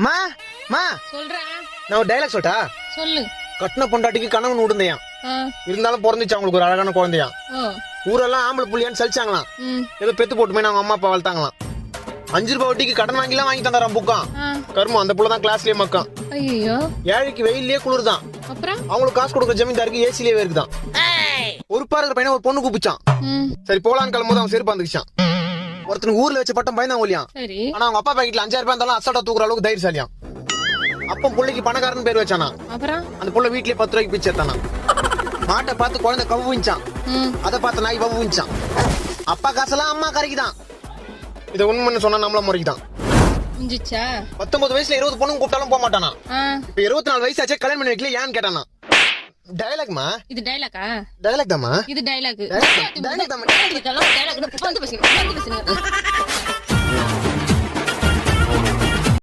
மா மா சொல்றேன். நான் ஒரு டைலாக் சொல்லிட்டா. சொல்லு. கட்டின பொண்டாட்டிக்கு கணவன் விடுந்தையான், இருந்தாலும் பிறந்துச்சு அவங்களுக்கு ஒரு அழகான குழந்தையான். ஊரெல்லாம் ஆம்பளை புள்ளியான்னு சலிச்சாங்களாம். ஏதோ பெத்து போட்டுமே அவங்க அம்மா அப்பா வளர்த்தாங்களாம். 5 ரூபாய் வட்டிக்கு கடன் வாங்கிலாம் வாங்கி தந்தாராம் புக்கான். கருமம் அந்த புள்ளதான் கிளாஸ்லயே மக்கான். ஐயோ, ஏழைக்கு வெயிலே குளிர்தான். அப்புறம் அவங்களுக்கு காசு கொடுக்குற ஜமீன்தாருக்கு ஏசிலேயே இருக்குதான். ஒரு பாருங்கிற பையனை ஒரு பொண்ணு கூப்பிச்சான். சரி போலான்னு கிளம்பும்போது அவன் செருப்பு வந்துச்சான். ஒருத்தனுக்கு ஊர்ல வச்ச பட்டம் பயந்தான் ஒலியான். ஆனா அவங்க அப்பா பாக்கெட்ல 5000 ரூபாய் இருந்தாலும் அசால்ட்டா தூக்குற அளவுக்கு தைரியசாலியான். அப்ப புள்ளைக்கு பணக்காரன் பேர் வச்சானா. அந்த புள்ள வீட்லயே 10 ரூபாய்க்கு பிச்சை எடுத்தானா. மாட்டை பார்த்து குழந்தை கவுவிச்சான், அதை பார்த்து நாய் வவுவிச்சான். அப்பா காசெல்லாம் அம்மா கரைக்குதான். இதை உண்மைன்னு சொன்னா நம்மள முறைக்குதான். 19 வயசுல 20 பொண்ணுங்க கூப்பிட்டாலும் போக மாட்டானா. இப்ப 24 வயசு ஆச்சே கல்யாணம் பண்ணி வைக்கல ஏன்னு கேட்டானா. டயலாக்மா இது? டயலாக்கா? டயலாக் தாமா இது. டயலாக் தாமா.